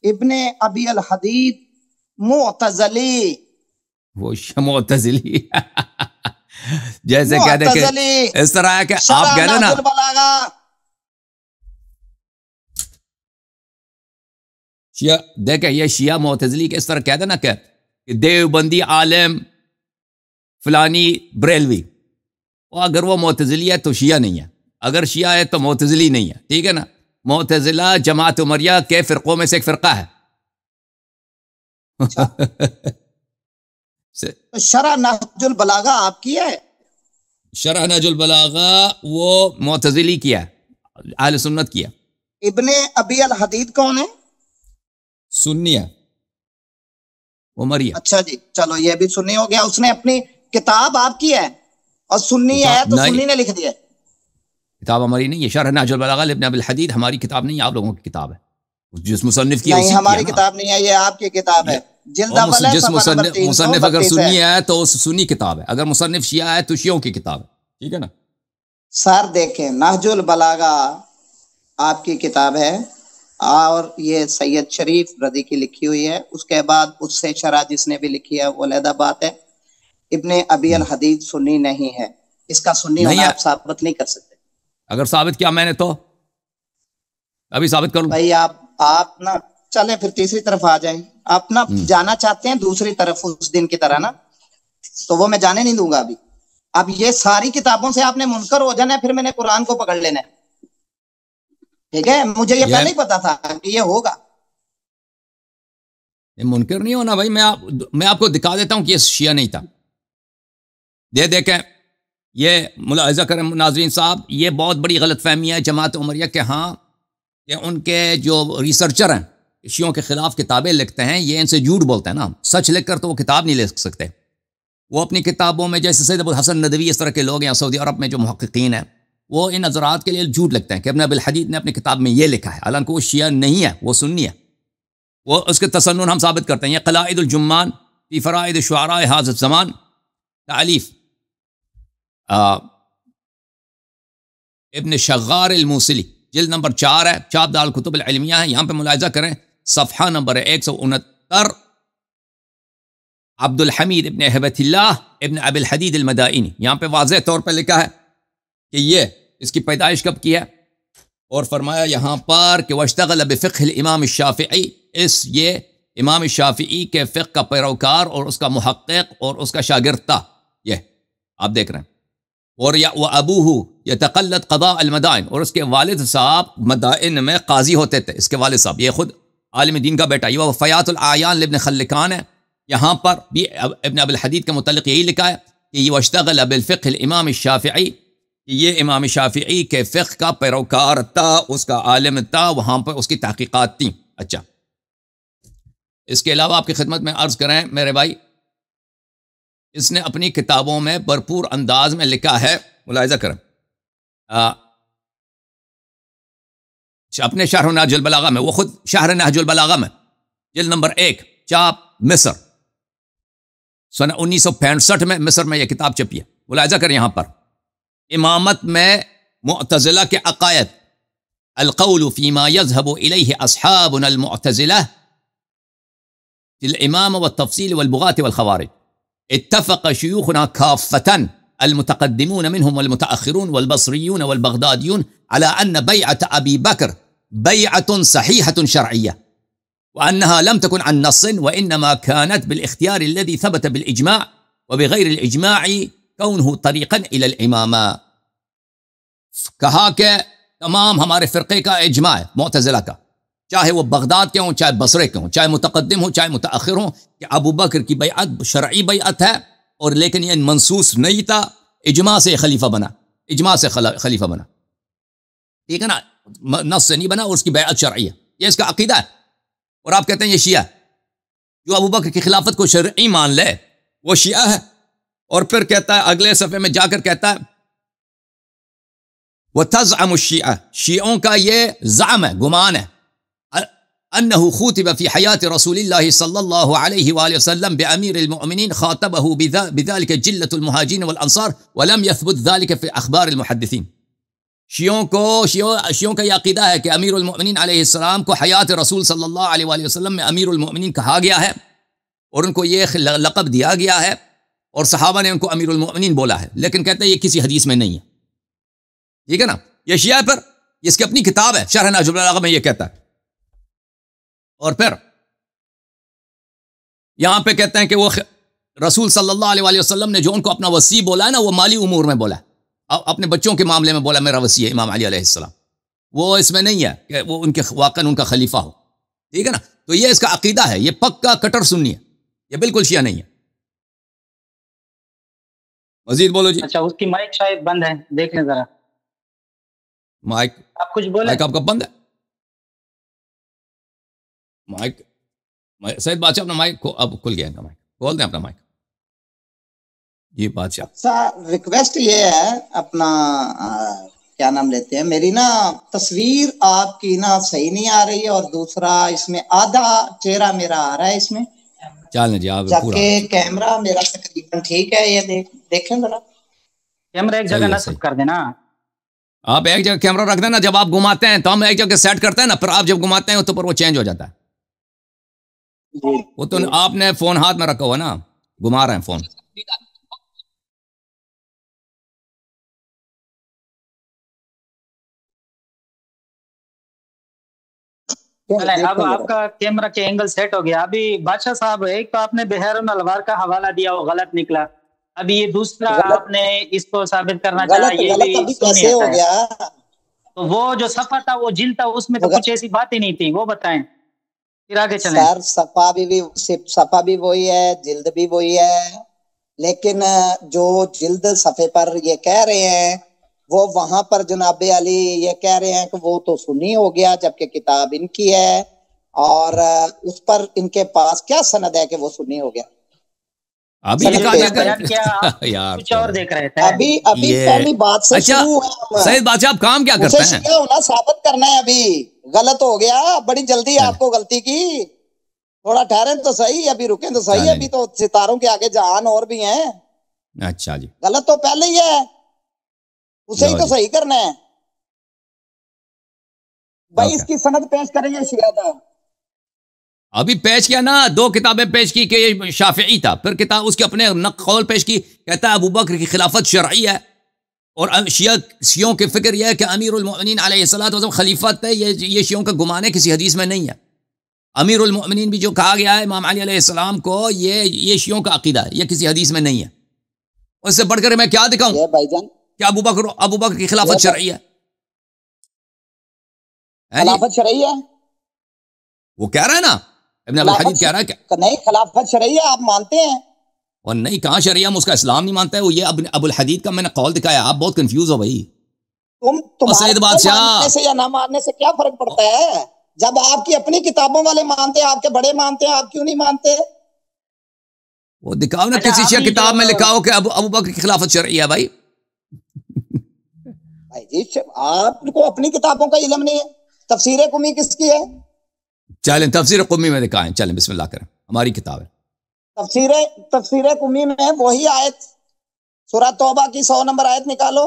ابن ابی الحدید معتزلی، وہ معتزلی جیسے کہتے کہ اس طرح ہے کہ آپ کہہ دیں نا شیعہ، دیکھیں یہ شیعہ معتزلی کے اس طرح کہہ دیں نا کہ دیوبندی عالم فلانی بریلوی، اور اگر وہ معتزلی ہے تو شیعہ نہیں ہے، اگر شیعہ ہے تو معتزلی نہیں ہے، ٹھیک ہے نا۔ معتزلہ جماعت عمریہ کے فرقوں میں سے ایک فرقہ ہے۔ شرح نہج البلاغہ آپ کی ہے؟ شرح نہج البلاغہ وہ معتزلی کیا ہے، اہل سنت کیا۔ ابن ابی الحدید کون ہے؟ سنی ہے، عمریہ۔ اچھا جی، چلو یہ بھی سنی ہو گیا۔ اس نے اپنی کتاب آپ کی ہے اور سنی ہے تو سنی نے لکھ دیا ہے۔ کتاب ہماری نہیں ہے، شرح نہج البلاغہ لابن ابی الحدید ہماری کتاب نہیں ہے، آپ لوگوں کی کتاب ہے، جس مصنف کی نہیں، ہماری کتاب نہیں ہے، یہ آپ کی کتاب ہے۔ جلد اول ہے، جس مصنف اگر سنی ہے تو سنی کتاب ہے، اگر مصنف شیعہ ہے تو شیعوں کی کتاب ہے، ٹھیک ہے نا۔ سر دیکھیں، نہج البلاغہ آپ کی کتاب ہے اور یہ سید شریف رضی کی لکھی ہوئی ہے، اس کے بعد اس سے شرح جس نے بھی لکھی ہے وہ علیحدہ بات ہے۔ ابن ابی الحدید سنی نہیں ہے، اس کا سنی ہونا آپ ثابت نہیں کر سکتے۔ اگر ثابت کیا میں نے تو ابھی ثابت کر لوں بھائی، آپ نا چلیں پھر تیسری طرف آ جائیں۔ آپ نا جانا چاہتے ہیں دوسری طرف اس دن کی طرح نا، تو وہ میں جانے نہیں دوں گا ابھی۔ اب یہ ساری کتابوں سے آپ نے منکر ہو جانا ہے، پھر میں نے قرآن کو پکڑ لینا ہے، ٹھیک ہے؟ مجھے یہ پہلے ہی پتا تھا کہ یہ ہوگا۔ یہ منکر نہیں ہونا بھائی، میں آپ کو دکھا دیتا ہوں کہ یہ شیعہ نہیں تھا۔ دیکھیں، یہ ملاحظہ کریں ناظرین صاحب، یہ بہت بڑی غلط فہمی ہے جماعت عمریہ کے ہاں کہ ان کے جو ریسرچر ہیں شیعوں کے خلاف کتابیں لکھتے ہیں، یہ ان سے جھوٹ بولتے ہیں نا، سچ لکھ کر تو وہ کتاب نہیں لکھ سکتے۔ وہ اپنی کتابوں میں جیسے سید ابو الحسن ندوی، اس طرح کے لوگ ہیں سعودی عرب میں جو محققین ہیں، وہ ان نظرات کے لیے جھوٹ لکھتے ہیں کہ ابن ابی الحدید نے اپنی کتاب میں یہ لکھا ہے، حالانکہ وہ شیعہ نہیں ہے، وہ سنی ہے۔ وہ اس کے تسنن ہم ثابت کرتے ہیں۔ یہ قلائد الجمان فی فرائد شعراء هذا الزمان، تالیف ابن شغار الموصلی، جلد نمبر 4 ہے، چاپ دار الکتب العلمیہ ہے۔ یہاں پہ ملاحظہ کریں صفحہ نمبر 169، عبد الحمید ابن ہبت اللہ ابن ابی الحدید المدائنی، یہاں پہ واضح طور پہ لکھا ہے کہ یہ اس کی پیدائش کب کی ہے، اور فرمایا یہاں پر کہ واشتغل بفقہ الامام الشافعی، یہ امام شافعی کے فقہ کا پیروکار اور اس کا محقق اور اس کا شاگرد تھا، یہ آپ دیکھ رہے ہیں۔ اور وابوہ یتقلد قضاء المدائن، اور اس کے والد صاحب مدائن میں قاضی ہوتے تھے، اس کے والد صاحب، یہ خود عالم دین کا بیٹا۔ یہ وفیات الاعیان لابن خلکان ہے، یہاں پر بھی ابن ابی الحدید کے متعلق یہی لکھا ہے کہ یہ واشتغل بالفقہ الامام الشافعی، کہ یہ امام شافعی کے فقہ کا پیروکار تھا، اس کا عالم تھا، وہاں پر اس کی تحقیقات تھیں۔ اچھا، اس کے علاوہ آپ کی خدمت میں عرض کریں میرے بھائی، اس نے اپنی کتابوں میں بھرپور انداز میں لکھا ہے، ملاحظہ کریں، اپنے شرح نہج البلاغہ میں، وہ خود شرح نہج البلاغہ میں جلد نمبر 1، چاپ مصر، سنہ 1965 میں مصر میں یہ کتاب چھپی ہے۔ ملاحظہ کریں یہاں پر امامت میں معتزلہ کے عقائد، القول فيما يذهب إليه أصحابنا المعتزلة في الإمامة والتفصيل والبغاة والخوارج، اتفق شيوخنا كافة المتقدمون منهم والمتأخرون والبصريون والبغداديون على أن بيعة أبي بكر بيعة صحيحة شرعية، وأنها لم تكن عن نص، وإنما كانت بالاختيار الذي ثبت بالإجماع، وبغير الإجماع كونه طريقا إلى الإمامة۔ کہا کہ تمام ہمارے فرقے کا اجماع ہے، معتزلہ کا، چاہے وہ بغداد کے ہوں، چاہے بصرے کے ہوں، چاہے متقدم ہوں، چاہے متأخر ہوں، کہ ابو بکر کی بیعت شرعی بیعت ہے، اور لیکن یہ منصوص نہیں تھا، اجماع سے خلیفہ بنا، اجماع سے خلیفہ بنا، ٹھیک ہے نا، نص سے نہیں بنا، اور اس کی بیعت شرعی ہے، یہ اس کا عقیدہ ہے۔ اور آپ کہتے ہیں یہ شیعہ ہے، جو ابو بکر کی خلافت کو شرعی مان لے وہ شیعہ ہے، اور پھر کہتا ہے اگلے صفحے میں جا کر کہتا ہے وَتَزْعَمُ الشِّيعَةِ، شیعوں کا یہ زعم ہے، گمان ہے، أنه خوتب في حياة رسول الله صلى الله عليه وآله وسلم بأمير المؤمنين، خاطبه بذلك جلة المهاجرين والأنصار، ولم يثبت ذلك في أخبار المحدثين۔ شیعوں کا یہ عقیدہ ہے کہ امیر المؤمنین علیہ السلام کو حیات رسول صلی اللہ علیہ وآلہ وسلم میں امیر المؤمنین کہا گیا ہے، اور ان کو یہ لقب دیا گیا ہے، اور صحابہ نے ان کو امیر المؤمنین بولا ہے، لیکن کہتے ہیں یہ کسی حدیث میں نہیں ہے. ٹھیک ہے نا؟ یہ شیعہ پر اس کی اپنی کتاب ہے شرح نہج البلاغہ میں یہ کہتا ہے. اور پھر یہاں پہ کہتے ہیں کہ وہ رسول صلی اللہ علیہ وآلہ وسلم نے جو ان کو اپنا وصی بولا ہے نا، وہ مالی امور میں بولا ہے، اپنے بچوں کے معاملے میں بولا میرا وصی ہے امام علی علیہ السلام، وہ اس میں نہیں ہے کہ وہ ان کے واقعاً ان کا خلیفہ ہو. ٹھیک ہے نا؟ تو یہ اس کا عقیدہ ہے، یہ پکا کٹر سنی ہے، یہ بالکل شیعہ نہیں ہے. مزید بولو جی. اچھا، اس کی مائک شاید بند ہے، دیکھ لیں ذرا. مائک آپ کچھ بولیں. مائک آپ کا بند ہے. مائک سید بادشاہ اپنا مائک اب کھل گیا، ان کا مائک کھول دیں اپنا مائک. جی بادشاہ. اچھا، ریکویسٹ یہ ہے اپنا کیا نام لیتے ہیں، میری نا تصویر آپ کی نا صحیح نہیں آ رہی ہے، اور دوسرا اس میں آدھا چہرہ میرا آ رہا ہے اس میں، چلیں جی آپ پورا، جبکہ کیمرہ میرا تقریباً ٹھیک ہے. یہ دیکھیں ذرا کیمرہ ایک جگہ نصب کر دینا. آپ ایک جگہ کیمرہ رکھ دینا، جب آپ گھماتے ہیں تو ہم ایک جگہ سیٹ کرتے ہیں نا، پھر آپ جب گھماتے ہیں تو پر وہ چینج ہو جاتا ہے. وہ تو آپ نے فون ہاتھ میں رکھا ہوا نا، گھما رہے ہیں فون. اب آپ کا کیمرہ کے اینگل سیٹ ہو گیا. ابھی بادشاہ صاحب، ایک تو آپ نے بحر الانوار کا حوالہ دیا، وہ غلط نکلا. ابھی یہ دوسرا آپ نے اس کو ثابت کرنا چاہا، یہ بھی سنی ہو گیا. تو وہ جو صفحہ تھا، وہ جلد تھا، اس میں تو کچھ ایسی بات ہی نہیں تھی، وہ بتائیں پھر آگے چلیں. سر صفحہ بھی وہی ہے، جلد بھی وہی ہے، لیکن جو جلد صفحے پر یہ کہہ رہے ہیں وہ وہاں پر جناب علی یہ کہہ رہے ہیں کہ وہ تو سنی ہو گیا، جبکہ کتاب ان کی ہے، اور اس پر ان کے پاس کیا سند ہے کہ وہ سنی ہو گیا. ابھی کچھ اور دیکھ رہے تھے. ابھی پہلی بات سے شروع ہے. سید بادشاہ آپ کام کیا کرتے ہیں؟ ہونا ثابت کرنا ہے. ابھی غلط ہو گیا، بڑی جلدی آپ کو غلطی کی. تھوڑا ٹھہریں تو صحیح، ابھی رکیں تو صحیح. ابھی تو ستاروں کے آگے جہان اور بھی ہیں. اچھا جی، غلط تو پہلے ہی ہے، اسے ہی تو صحیح کرنا ہے بھائی. اس کی سند پیش کریں گے شیعہ کا. ابھی پیش کیا نا، 2 کتابیں پیش کی کہ یہ شافعی تھا، پھر کتاب اس کے اپنے قول پیش کی، کہتا ہے ابو بکر کی خلافت شرعی ہے، اور شیعوں کی فکر یہ ہے کہ امیر المؤمنین علیہ السلام خلیفت ہے. یہ شیعوں کا گمان ہے، کسی حدیث میں نہیں ہے. امیر المؤمنین بھی جو کہا گیا ہے امام علی علیہ السلام کو، یہ شیعوں کا عقیدہ ہے، یہ کسی حدیث میں نہیں ہے. اس سے بڑھ کر میں کیا دکھاؤں کہ ابو بکر کی خلافت شرعی ہے. خلافت شرعی ہے، وہ کہہ رہا ہے نا، ابن ابی الحدید کہہ رہا ہے کہ نہیں خلافت شرعی ہے، آپ مانتے ہیں؟ اور نہیں، کہاں شرعی، ہم اس کا اسلام نہیں مانتا ہے. وہ یہ ابو الحدید کا میں نے قول دکھایا. آپ بہت کنفیوز ہو بھائی. سید بادشاہ ماننے سے یا نہ ماننے سے کیا فرق پڑتا ہے؟ جب آپ کی اپنی کتابوں والے مانتے ہیں، آپ کے بڑے مانتے ہیں، آپ کیوں نہیں مانتے؟ وہ دکھاؤ نا، کسی شیعہ کتاب میں لکھاؤ کہ ابو بکر کی خلافت شرعی ہے بھائی. جی آپ کو اپنی کتابوں کا علم نہیں ہے. تفسیر قمی کس کی ہے؟ چلیں تفسیر قمی میں دکھائیں، چلیں بسم اللہ کریں، ہماری کتاب ہے. تفسیر قمی میں وہی آیت، سورہ توبہ کی 100 نمبر آیت نکالو.